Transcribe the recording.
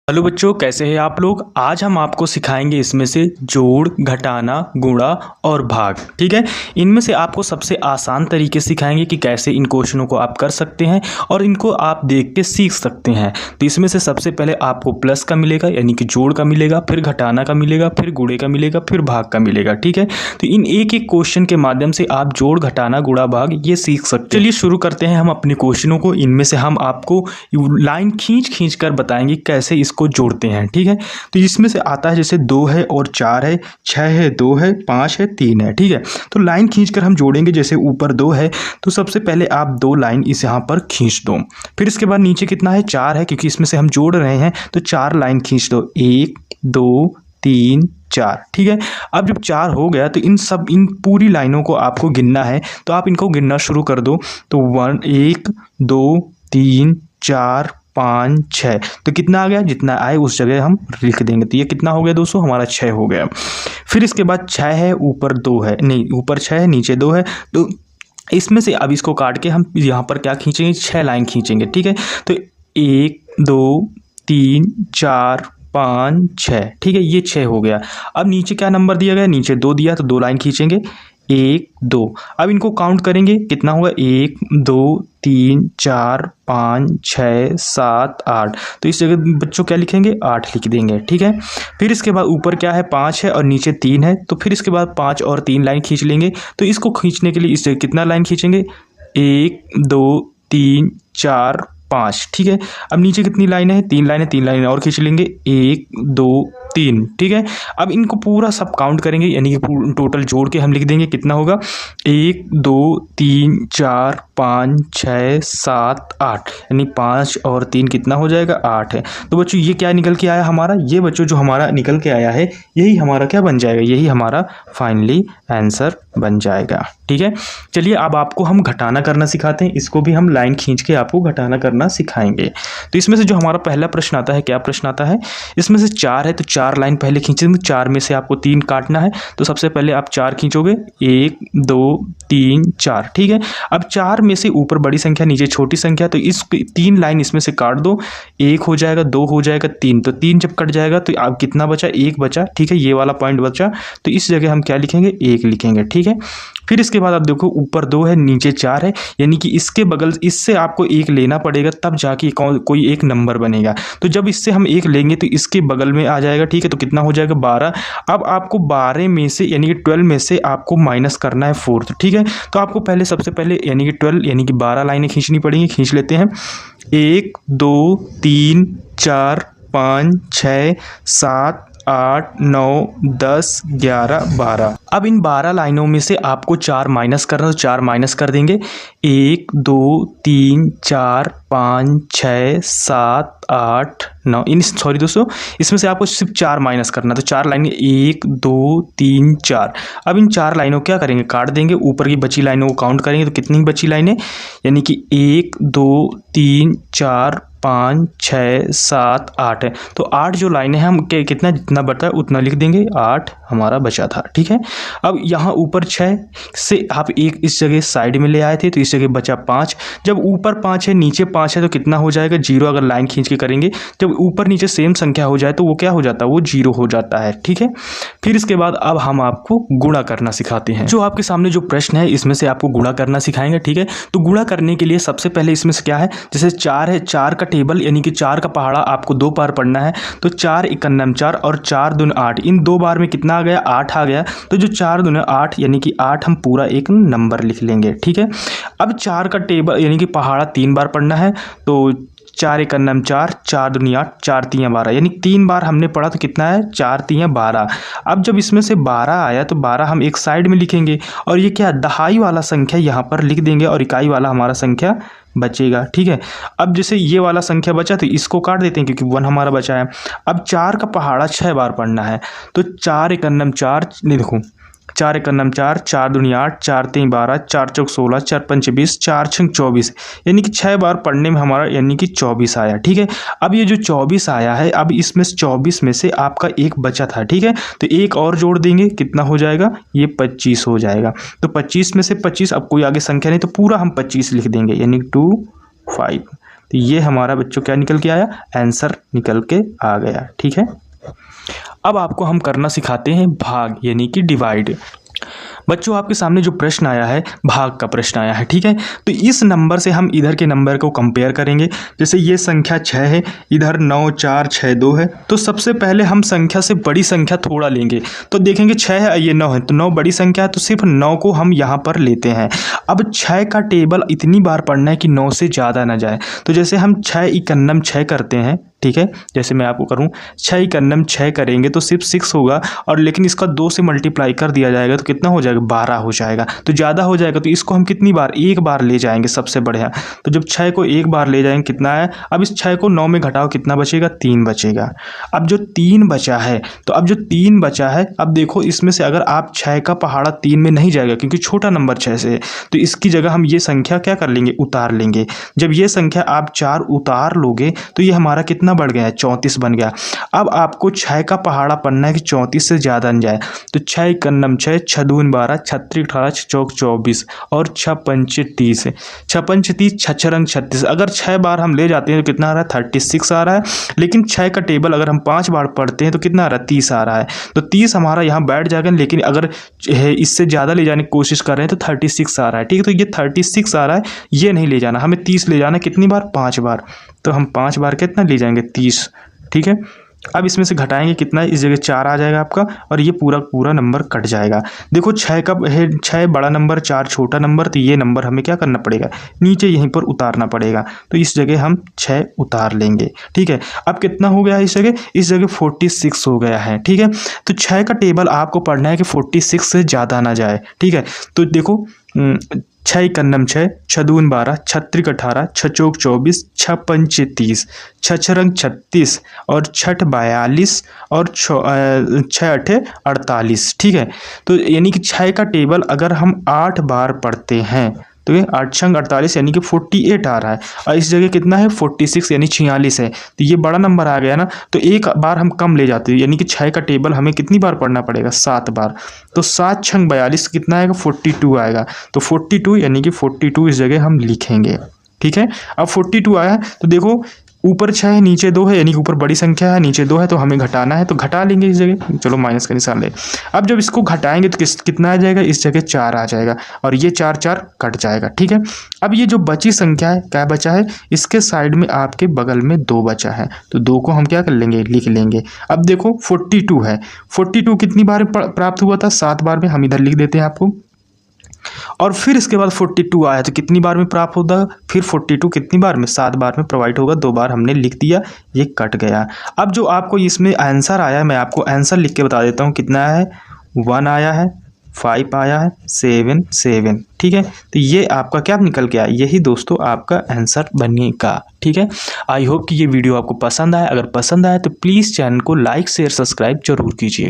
Hello बच्चों, कैसे हैं आप लोग। आज हम आपको सिखाएंगे इसमें से जोड़, घटाना, गुणा और भाग। ठीक है, इनमें से आपको सबसे आसान तरीके सिखाएंगे कि कैसे इन क्वेश्चनों को आप कर सकते हैं और इनको आप देख के सीख सकते हैं। तो इसमें से सबसे पहले आपको प्लस का मिलेगा, यानी कि जोड़ का मिलेगा, फिर घटाना का मिलेगा, फिर गुणे का मिलेगा, फिर भाग का मिलेगा। ठीक है, तो इन एक एक क्वेश्चन के माध्यम से आप जोड़, घटाना, गुणा, भाग ये सीख सकते हैं। चलिए शुरू करते हैं हम अपने क्वेश्चनों को। इनमें से हम आपको लाइन खींच कर बताएंगे कैसे को जोड़ते हैं। ठीक है, तो इसमें से आता है जैसे 2 है और 4 है, 6 है, 2 है, 5 है, 3 है। ठीक है, तो लाइन खींचकर हम जोड़ेंगे। जैसे ऊपर 2 है तो सबसे पहले आप 2 लाइन इस यहाँ पर खींच दो। फिर इसके बाद नीचे कितना है, 4 है, क्योंकि इसमें से हम जोड़ रहे हैं तो 4 लाइन खींच दो। 1 2 3 4। ठीक है, अब जब 4 हो गया तो इन पूरी लाइनों को आपको गिनना है। तो आप इनको गिनना शुरू कर दो। तो 1 2 3 4 5 6। तो कितना आ गया, जितना आए उस जगह हम लिख देंगे। तो ये कितना हो गया दोस्तों, हमारा 6 हो गया। फिर इसके बाद 6 है, ऊपर 2 है, नहीं ऊपर 6 है, नीचे 2 है। तो इसमें से अब इसको काट के हम यहाँ पर क्या खींचेंगे, 6 लाइन खींचेंगे। ठीक है, तो 1 2 3 4 5 6। ठीक है, ये 6 हो गया। अब नीचे क्या नंबर दिया गया, नीचे 2 दिया, तो 2 लाइन खींचेंगे। 1 2। अब इनको काउंट करेंगे, कितना होगा, 1 2 3 4 5 6 7 8। तो इस जगह बच्चों क्या लिखेंगे, 8 लिख देंगे। ठीक है, फिर इसके बाद ऊपर क्या है, 5 है और नीचे 3 है। तो फिर इसके बाद 5 और 3 लाइन खींच लेंगे। तो इसको खींचने के लिए इस जगह कितना लाइन खींचेंगे, 1 2 3 4 5। ठीक है, अब नीचे कितनी लाइनें हैं, 3 लाइनें, 3 लाइनें और खींच लेंगे, 1 2 3। ठीक है, अब इनको पूरा सब काउंट करेंगे, यानी कि टोटल जोड़ के हम लिख देंगे। कितना होगा, 1 2 3 4 5 6 7 8, यानी 5 और 3 कितना हो जाएगा, 8 है। तो बच्चों ये क्या निकल के आया हमारा, ये बच्चों जो हमारा निकल के आया है यही हमारा क्या बन जाएगा, यही हमारा फाइनली आंसर बन जाएगा। ठीक है, चलिए अब आपको हम घटाना करना सिखाते हैं। इसको भी हम लाइन खींच के आपको घटाना करना सिखाएंगे। तो इसमें से जो हमारा पहला प्रश्न आता है, क्या प्रश्न आता है, इसमें से 4 है तो 4 लाइन पहले खींचेंगे। 4 में से आपको 3 काटना है। तो सबसे पहले आप 4 खींचोगे, 1 2 3 4। ठीक है, अब 4 में से ऊपर बड़ी संख्या, नीचे छोटी संख्या, तो इस 3 लाइन इसमें से काट दो। 1 हो जाएगा, 2 हो जाएगा, 3। तो 3 जब कट जाएगा तो आप कितना बचा, 1 बचा। ठीक है, ये वाला पॉइंट बचा, तो इस जगह हम क्या लिखेंगे, 1 लिखेंगे। ठीक है, फिर इसके बाद आप देखो ऊपर 2 है, नीचे 4 है, यानी कि इसके बगल इससे आपको 1 लेना पड़ेगा, तब जाके कोई एक नंबर बनेगा। तो जब इससे हम 1 लेंगे तो इसके बगल में आ जाएगा। ठीक है, तो कितना हो जाएगा, 12। अब आपको 12 में से यानी कि 12 में से आपको माइनस करना है 4। ठीक है, तो आपको पहले सबसे पहले यानी कि 12 यानी कि 12 लाइनें खींचनी पड़ेंगी। खींच लेते हैं, 1 2 3 4 5 6 7 8 9 10 11 12। अब इन 12 लाइनों में से आपको 4 माइनस करना, तो 4 माइनस कर देंगे। 1 2 3 4 5 6 7 8 9। सॉरी दोस्तों, इसमें से आपको सिर्फ 4 माइनस करना, तो 4 लाइनें 1 2 3 4। अब इन 4 लाइनों क्या करेंगे, काट देंगे। ऊपर की बची लाइनों को काउंट करेंगे तो कितनी बची लाइनें, यानी कि 1 2 3 4 5 6 7 8 है। तो 8 जो लाइनें हैं हम कितना जितना बचा है उतना लिख देंगे, 8 हमारा बचा था। ठीक है, अब यहाँ ऊपर 6 से आप 1 इस जगह साइड में ले आए थे, तो इस जगह बचा 5। जब ऊपर 5 है, नीचे 5 है, तो कितना हो जाएगा, 0। अगर लाइन खींच के करेंगे, जब ऊपर नीचे सेम संख्या हो जाए तो वो क्या हो जाता है, वो 0 हो जाता है। ठीक है, फिर इसके बाद अब हम आपको गुणा करना सिखाते हैं। जो आपके सामने जो प्रश्न है इसमें से आपको गुणा करना सिखाएंगे। ठीक है, तो गुणा करने के लिए सबसे पहले इसमें से क्या है, जैसे 4 है, 4 का टेबल यानी कि 4 का पहाड़ा आपको 2 बार पढ़ना है। तो 4 एकन्नम 4 और 4 दून 8, इन 2 बार में कितना आ गया, 8 आ गया। तो जो 4 दून 8 यानी कि 8 हम पूरा एक नंबर लिख लेंगे। ठीक है, अब 4 का टेबल यानी कि पहाड़ा 3 बार पढ़ना है। तो 4 एकन्नम 4, 4 दूनी 8, 4 तियाँ 12, यानी 3 बार हमने पढ़ा तो कितना है, 4 तियाँ 12। अब जब इसमें से 12 आया तो 12 हम एक साइड में लिखेंगे और ये क्या, दहाई वाला संख्या यहाँ पर लिख देंगे और इकाई वाला हमारा संख्या बचेगा। ठीक है, अब जैसे ये वाला संख्या बचा तो इसको काट देते हैं क्योंकि 1 हमारा बचा है। अब 4 का पहाड़ा 6 बार पढ़ना है। तो 4 एकन्नम 4, नहीं देखो, 4 एकन्नम 4, 4 दूनी 8, 4 तीन 12, 4 चौक 16, 4 पंच 20, 4 छंग 24, यानी कि 6 बार पढ़ने में हमारा यानी कि 24 आया। ठीक है, अब ये जो 24 आया है, अब इसमें 24 में से आपका एक बचा था। ठीक है, तो एक और जोड़ देंगे, कितना हो जाएगा, ये 25 हो जाएगा। तो 25 में से 25, अब कोई आगे संख्या नहीं तो पूरा हम 25 लिख देंगे, यानी 2 5। तो ये हमारा बच्चों क्या निकल के आया, आंसर निकल के आ गया। ठीक है, अब आपको हम करना सिखाते हैं भाग यानी कि डिवाइड। बच्चों आपके सामने जो प्रश्न आया है भाग का प्रश्न आया है। ठीक है, तो इस नंबर से हम इधर के नंबर को कंपेयर करेंगे। जैसे ये संख्या 6 है, इधर 9 4 6 2 है, तो सबसे पहले हम संख्या से बड़ी संख्या थोड़ा लेंगे। तो देखेंगे 6 है, ये 9 है, तो 9 बड़ी संख्या है, तो सिर्फ 9 को हम यहाँ पर लेते हैं। अब 6 का टेबल इतनी बार पढ़ना है कि 9 से ज़्यादा ना जाए। तो जैसे हम 6 इकन्नम 6 करते हैं, ठीक है, जैसे मैं आपको करूं 6 इकन्नम 6 करेंगे तो सिर्फ 6 होगा, और लेकिन इसका 2 से मल्टीप्लाई कर दिया जाएगा तो कितना हो जाएगा, 12 हो जाएगा। तो ज़्यादा हो जाएगा, तो इसको हम कितनी बार, एक बार ले जाएंगे सबसे बढ़िया। तो जब 6 को एक बार ले जाएंगे कितना है, अब इस 6 को 9 में घटाओ कितना बचेगा, 3 बचेगा। अब जो 3 बचा है, तो अब जो 3 बचा है, अब देखो इसमें से अगर आप 6 का पहाड़ा 3 में नहीं जाएगा क्योंकि छोटा नंबर 6 से है, तो इसकी जगह हम ये संख्या क्या कर लेंगे, उतार लेंगे। जब ये संख्या आप 4 उतार लोगे तो ये हमारा कितना बढ़ गया है, 34 बन गया। अब आपको 6 का पहाड़ा पढ़ना है कि 34 से ज़्यादा न जाए। तो 6 इकन्नम 6, 6 दून 12, 36 18, 6 चौक 24 और 6 पंचे 30, 6 पंचे 30, 6 6 रंग 36। अगर 6 बार हम ले जाते हैं तो कितना आ रहा है, 36 आ रहा है। लेकिन 6 का टेबल अगर हम 5 बार पढ़ते हैं तो कितना आ रहा है, 30 आ रहा है। तो 30 हमारा यहाँ बैठ जाएगा, लेकिन अगर इससे ज़्यादा ले जाने की कोशिश कर रहे हैं तो 36 आ रहा है। ठीक है, तो ये 36 आ रहा है, ये नहीं ले जाना, हमें 30 ले जाना। कितनी बार, 5 बार। तो हम 5 बार कितना ले जाएंगे, 30। ठीक है, अब इसमें से घटाएंगे कितना, इस जगह 4 आ जाएगा आपका, और ये पूरा पूरा नंबर कट जाएगा। देखो 6 का है, 6 बड़ा नंबर 4 छोटा नंबर, तो ये नंबर हमें क्या करना पड़ेगा, नीचे यहीं पर उतारना पड़ेगा। तो इस जगह हम 6 उतार लेंगे। ठीक है, अब कितना हो गया इस जगह 46 हो गया है। ठीक है, तो 6 का टेबल आपको पढ़ना है कि 46 से ज़्यादा ना जाए। ठीक है, तो देखो 6 इकन्नम 6, 6 दून 12, 6 त्रिक 18, 6 चौक 24, 6 पंचे 30, 6 6 रंग 36 और 6 42 और 6 अठे 48। ठीक है, तो यानी कि 6 का टेबल अगर हम 8 बार पढ़ते हैं तो ये 8 छंग 48 यानी कि 48 आ रहा है, और इस जगह कितना है, 46 यानी 46 है। तो ये बड़ा नंबर आ गया ना, तो एक बार हम कम ले जाते हैं, यानी कि 6 का टेबल हमें कितनी बार पढ़ना पड़ेगा, 7 बार। तो 7 छंग 42 कितना आएगा, 42 आएगा। तो 42 यानी कि 42 इस जगह हम लिखेंगे। ठीक है, अब 42 आया तो देखो ऊपर 6 है नीचे 2 है, यानी कि ऊपर बड़ी संख्या है नीचे 2 है, तो हमें घटाना है, तो घटा लेंगे इस जगह। चलो माइनस का निशान ले। अब जब इसको घटाएंगे तो कितना आ जाएगा, इस जगह 4 आ जाएगा, और ये 4 4 कट जाएगा। ठीक है, अब ये जो बची संख्या है, क्या बचा है, इसके साइड में आपके बगल में 2 बचा है, तो 2 को हम क्या कर लेंगे, लिख लेंगे। अब देखो 42 है, 42 कितनी बार प्राप्त हुआ था, 7 बार में, हम इधर लिख देते हैं आपको। और फिर इसके बाद 42 आया तो कितनी बार में प्राप्त होगा, फिर 42 कितनी बार में, 7 बार में प्रोवाइड होगा। 2 बार हमने लिख दिया, ये कट गया। अब जो आपको इसमें आंसर आया, मैं आपको आंसर लिख के बता देता हूँ कितना है, 1 आया है, 5 आया है, 7 7। ठीक है, तो ये आपका क्या निकल के आया, यही दोस्तों आपका आंसर बनेगा। ठीक है, आई होप कि ये वीडियो आपको पसंद आया। अगर पसंद आया तो प्लीज़ चैनल को लाइक शेयर सब्सक्राइब जरूर कीजिए।